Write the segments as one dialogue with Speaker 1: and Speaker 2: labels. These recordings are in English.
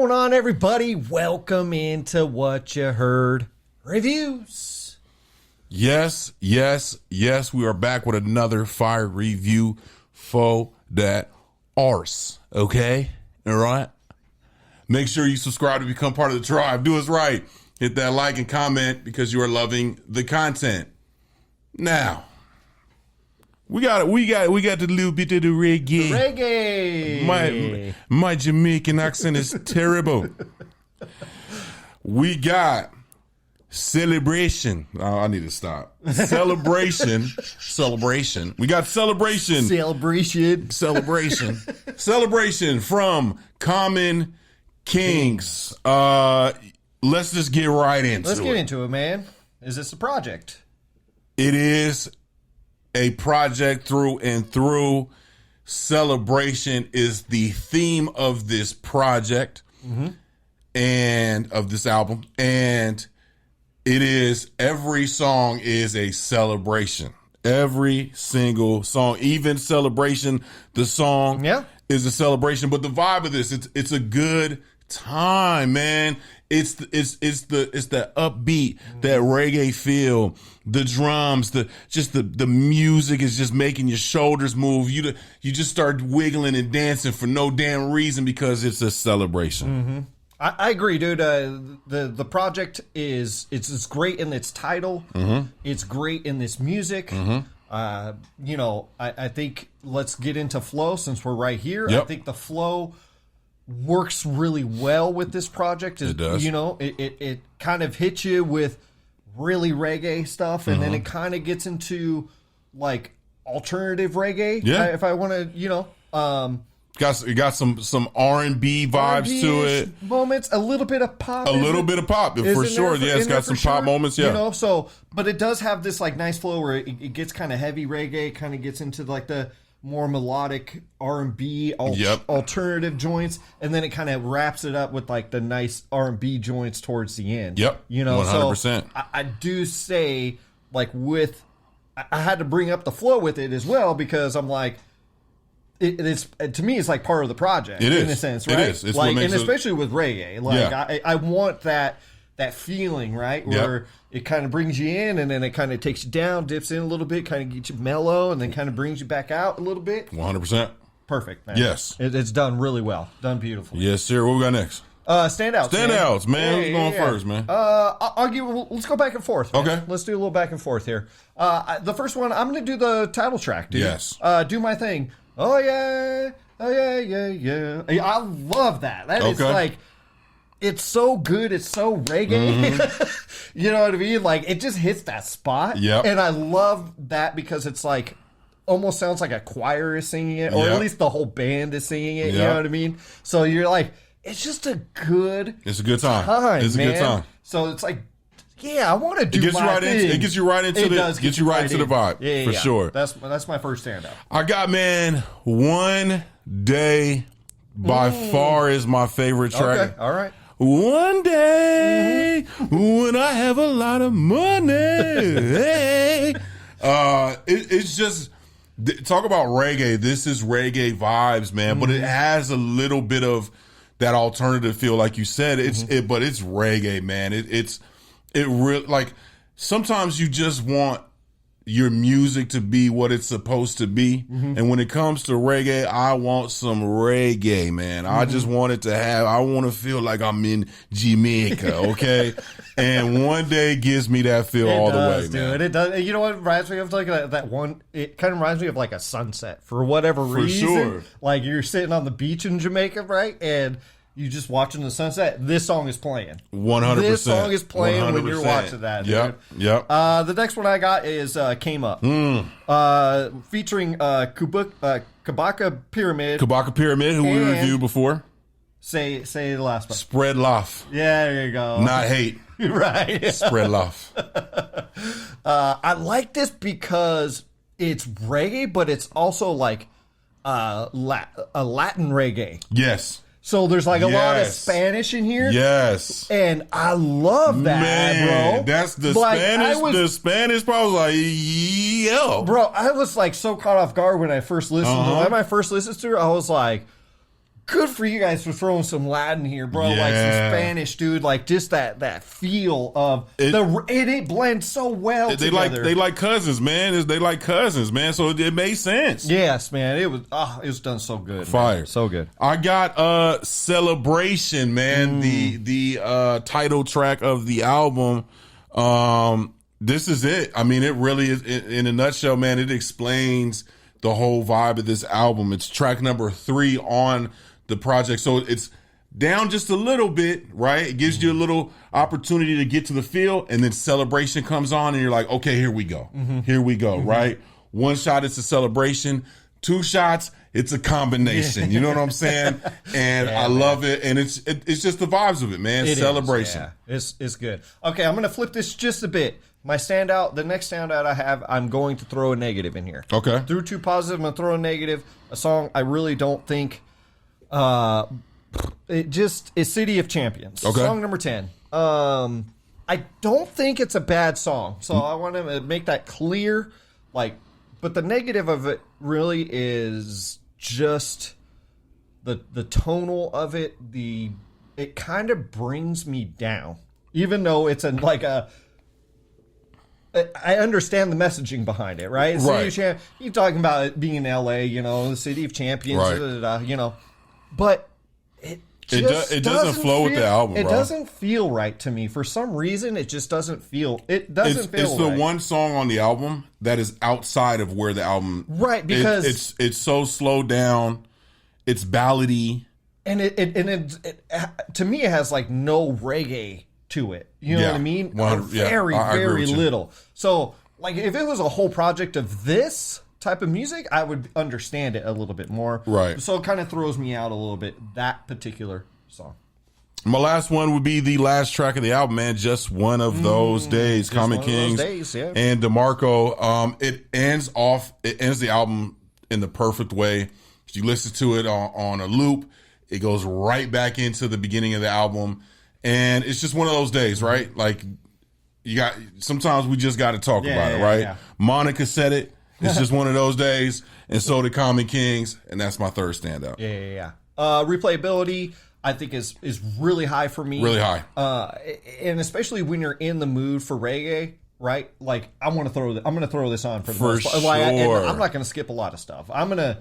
Speaker 1: going on, everybody? Welcome into What You Heard Reviews.
Speaker 2: Yes. We are back with another fire review for that arse. Okay? All right? Make sure you subscribe to become part of the tribe. Do us right. Hit that like and comment because you are loving the content. Now, we got the little bit of the reggae.
Speaker 1: Reggae.
Speaker 2: My Jamaican accent is terrible. We got celebration. Oh, I need to stop. Celebration. We got celebration. Celebration from Common Kings. Let's just get right into it.
Speaker 1: Let's get into it, man. Is this a project?
Speaker 2: It is a project through and through. Celebration is the theme of this project and of this album. And it is, every song is a celebration. Every single song, even Celebration, the song is a celebration. But the vibe of this, it's a good time, man. It's the upbeat, that reggae feel, the drums, the music is just making your shoulders move. You just start wiggling and dancing for no damn reason because it's a celebration.
Speaker 1: I agree, dude. The project it's great in its title. It's great in this music. I think let's get into flow since we're right here.
Speaker 2: Yep.
Speaker 1: I think the flow works really well with this project.
Speaker 2: It does.
Speaker 1: You know, it kind of hits you with really reggae stuff, and then it kind of gets into like alternative reggae.
Speaker 2: Yeah.
Speaker 1: If I want to,
Speaker 2: It got some R&B vibes to it.
Speaker 1: Moments, a little bit of pop.
Speaker 2: A little bit of pop, for sure. Yeah, it's got some pop moments, yeah.
Speaker 1: You know, but it does have this like nice flow where it gets kind of heavy reggae, kind of gets into like the more melodic R&B alternative joints, and then it kind of wraps it up with like the nice R&B joints towards the end.
Speaker 2: Yep,
Speaker 1: you know,
Speaker 2: 100%.
Speaker 1: So I do say like I had to bring up the flow with it as well because I'm like, it's to me it's like part of the project.
Speaker 2: It is
Speaker 1: in a sense, right?
Speaker 2: It is. It's
Speaker 1: like,
Speaker 2: what makes
Speaker 1: and especially with reggae, like I want that feeling, right? Where it kind of brings you in and then it kind of takes you down, dips in a little bit, kind of gets you mellow, and then kind of brings you back out a little bit.
Speaker 2: 100%.
Speaker 1: Perfect, man.
Speaker 2: Yes.
Speaker 1: It's done really well. Done beautifully.
Speaker 2: Yes, sir. What we got next?
Speaker 1: Standouts,
Speaker 2: man. Who's going first, man?
Speaker 1: Let's go back and forth. Man.
Speaker 2: Okay.
Speaker 1: Let's do a little back and forth here. The first one, I'm going to do the title track, dude.
Speaker 2: Yes.
Speaker 1: Do My Thing. Oh, yeah. I love that. That is like, it's so good. It's so reggae. You know what I mean? Like, it just hits that spot.
Speaker 2: Yep.
Speaker 1: And I love that because it's like, almost sounds like a choir is singing it, or at least the whole band is singing it. You know what I mean? So you're like, it's just a good
Speaker 2: It's a good time. It's a good time.
Speaker 1: So it's like, yeah, I want to do
Speaker 2: It gets
Speaker 1: my
Speaker 2: you right
Speaker 1: thing.
Speaker 2: it gets you right into gets you right into the vibe.
Speaker 1: Yeah,
Speaker 2: for sure.
Speaker 1: That's my first standout.
Speaker 2: I got, man, One Day by far is my favorite track.
Speaker 1: Okay, all right.
Speaker 2: One day when I have a lot of money. It's just, talk about reggae. This is reggae vibes, man, but it has a little bit of that alternative feel, like you said. But it's reggae, man. It really, like, sometimes you just want your music to be what it's supposed to be. And when it comes to reggae, I want some reggae, man. I just want it to I want to feel like I'm in Jamaica, okay? And One Day gives me that feel all the way,
Speaker 1: dude.
Speaker 2: man.
Speaker 1: It does. You know what reminds me of like that one? It kind of reminds me of like a sunset for whatever reason.
Speaker 2: Sure.
Speaker 1: Like you're sitting on the beach in Jamaica, right? And you just watching the sunset. This song is playing.
Speaker 2: 100%.
Speaker 1: This song is playing
Speaker 2: 100%.
Speaker 1: when you're watching that, dude.
Speaker 2: Yep.
Speaker 1: The next one I got is Came Up. Featuring Kabaka Pyramid.
Speaker 2: Kabaka Pyramid, who we
Speaker 1: And-
Speaker 2: reviewed before.
Speaker 1: Say the last one.
Speaker 2: Spread love.
Speaker 1: Yeah, there you go.
Speaker 2: Not hate.
Speaker 1: Right.
Speaker 2: Spread love.
Speaker 1: I like this because it's reggae, but it's also like a Latin reggae.
Speaker 2: Yes.
Speaker 1: So there's like a lot of
Speaker 2: Yes.
Speaker 1: Spanish in here.
Speaker 2: Yes.
Speaker 1: And I love that,
Speaker 2: Man,
Speaker 1: bro.
Speaker 2: that's the
Speaker 1: Like,
Speaker 2: Spanish.
Speaker 1: I was-
Speaker 2: The Spanish part was like, yo.
Speaker 1: Bro, I was like so caught off guard when I first listened to it. When I first listened to it, I was like, good for you guys for throwing some Latin here, bro.
Speaker 2: Yeah.
Speaker 1: Like some Spanish, dude. Like just that feel of it blends so well together.
Speaker 2: They like cousins, man. They like cousins, man. So it made sense.
Speaker 1: Yes, man. It was done so good.
Speaker 2: Fire.
Speaker 1: Man. So good.
Speaker 2: I got Celebration, man. The title track of the album. This is it. I mean, it really is in a nutshell, man. It explains the whole vibe of this album. It's track number 3 on the project. So it's down just a little bit, right? It gives you a little opportunity to get to the feel, and then Celebration comes on and you're like, okay, here we go. Here we go, right? One shot, it's a celebration. 2 shots, it's a combination. You know what I'm saying? And I love it. And it's just the vibes of it, man. Celebration.
Speaker 1: It's good. Okay, I'm going to flip this just a bit. My standout, the next standout I have, I'm going to throw a negative in here.
Speaker 2: Okay.
Speaker 1: Through 2 positive, I'm going to throw a negative. A song I really don't think, it just is City of Champions.
Speaker 2: Okay.
Speaker 1: Song number 10. I don't think it's a bad song, so I want to make that clear. But the negative of it really is just the tonal of it. It kind of brings me down, even though it's I understand the messaging behind it, right?
Speaker 2: Right.
Speaker 1: You're talking about it being in LA, the city of champions,
Speaker 2: right.
Speaker 1: But it
Speaker 2: doesn't flow with the album,
Speaker 1: It
Speaker 2: bro.
Speaker 1: doesn't feel right to me. For some reason, it just doesn't feel. It doesn't feel.
Speaker 2: It's the
Speaker 1: right.
Speaker 2: one song on the album that is outside of where the album.
Speaker 1: Right, because
Speaker 2: it's so slowed down. It's ballady,
Speaker 1: and it to me it has like no reggae to it. You know what I mean? Very little. So, like, if it was a whole project of this type of music, I would understand it a little bit more.
Speaker 2: Right.
Speaker 1: So it kind of throws me out a little bit, that particular song.
Speaker 2: My last one would be the last track of the album, man. Just one of those days. Common Kings and DeMarco. It ends the album in the perfect way. If you listen to it on a loop, it goes right back into the beginning of the album. And it's just one of those days, right? Like, sometimes we just got to talk about it, right? Yeah. Monica said it. It's just one of those days. And so did Common Kings. And that's my third standout.
Speaker 1: Yeah. Replayability, I think, is really high for me.
Speaker 2: Really high.
Speaker 1: And especially when you're in the mood for reggae, right? Like, I'm going to throw this on for the most part.
Speaker 2: Sure.
Speaker 1: And I'm not going to skip a lot of stuff. I'm going to,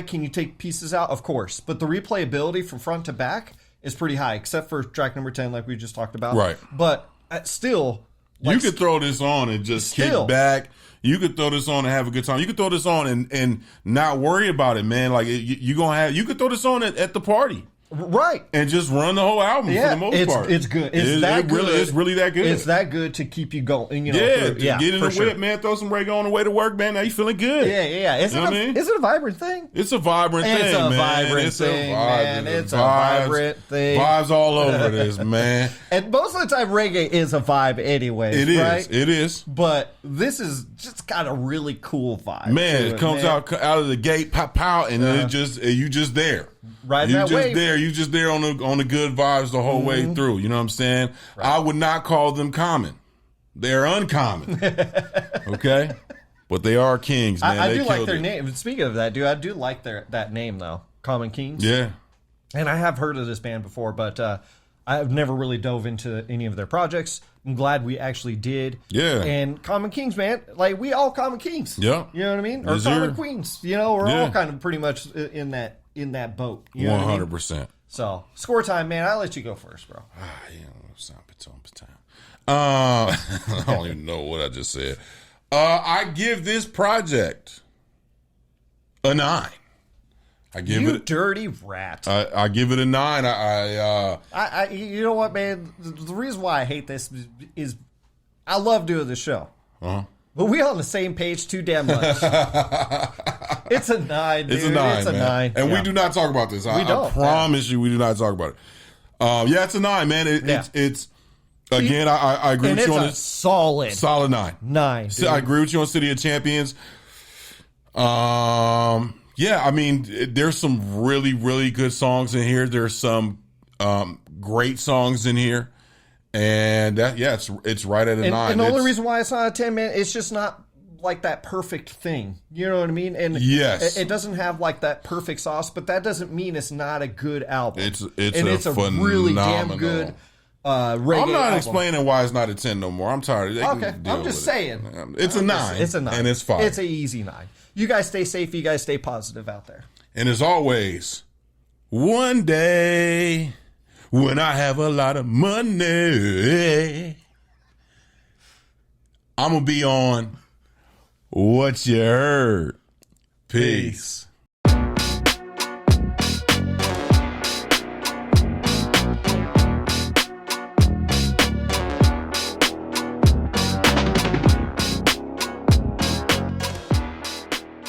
Speaker 1: can you take pieces out? Of course. But the replayability from front to back is pretty high, except for track number 10, like we just talked about.
Speaker 2: Right.
Speaker 1: But still,
Speaker 2: you could throw this on and just kick back. You could throw this on and have a good time. You could throw this on and not worry about it, man. Like, you could throw this on at the party.
Speaker 1: Right.
Speaker 2: And just run the whole album for the most part.
Speaker 1: It's good. It's really
Speaker 2: that good.
Speaker 1: It's that good to keep you going.
Speaker 2: Get in the whip, man. Throw some reggae on the way to work, man. Now you feeling good.
Speaker 1: Yeah. Is it a vibrant thing?
Speaker 2: It's a vibrant thing,
Speaker 1: man. It's a vibrant thing.
Speaker 2: Vibes all over this, man.
Speaker 1: And most of the time, reggae is a vibe anyway.
Speaker 2: It is.
Speaker 1: Right?
Speaker 2: It is.
Speaker 1: But this is just got a really cool vibe.
Speaker 2: Man, it comes out of the gate, pow, and then you just there.
Speaker 1: Right, you
Speaker 2: just there on the good vibes the whole way through. You know what I'm saying? Right. I would not call them common; they're uncommon. Okay, but they are kings, man.
Speaker 1: I do like their name. Speaking of that, dude, I do like that name though, Common Kings.
Speaker 2: Yeah,
Speaker 1: and I have heard of this band before, but I've never really dove into any of their projects. I'm glad we actually did.
Speaker 2: Yeah.
Speaker 1: And Common Kings, man, like we all Common Kings.
Speaker 2: Yeah.
Speaker 1: You know what I mean? Or Common Queens. We're all kind of pretty much in that boat.
Speaker 2: 100%.
Speaker 1: So, score time, man. I'll let you go first, bro.
Speaker 2: I don't even know what I just said. I give this project a 9. I give it
Speaker 1: dirty rat.
Speaker 2: I give it a 9.
Speaker 1: You know what, man? The reason why I hate this is I love doing this show.
Speaker 2: Uh-huh.
Speaker 1: But we on the same page too damn much. It's a 9, dude.
Speaker 2: It's a 9,
Speaker 1: It's a 9.
Speaker 2: And we do not talk about this. I promise you we do not talk about it. It's a 9, man. It's again, I agree with you on this.
Speaker 1: Solid
Speaker 2: 9.
Speaker 1: 9.
Speaker 2: So I agree with you on City of Champions. I mean, there's some really, really good songs in here. There's some great songs in here. And it's right at a 9.
Speaker 1: And the only reason why it's not a 10, man, it's just not like that perfect thing. You know what I mean? And
Speaker 2: yes,
Speaker 1: it doesn't have like that perfect sauce, but that doesn't mean it's not a good album.
Speaker 2: It's a really damn good
Speaker 1: reggae
Speaker 2: I'm not
Speaker 1: album.
Speaker 2: Explaining why it's not a 10 no more. I'm tired.
Speaker 1: Okay, I'm just saying.
Speaker 2: It's a 9.
Speaker 1: It's a 9.
Speaker 2: And it's fine.
Speaker 1: It's an easy 9. You guys stay safe. You guys stay positive out there.
Speaker 2: And as always, one day when I have a lot of money, I'm going to be on What You Heard. Peace.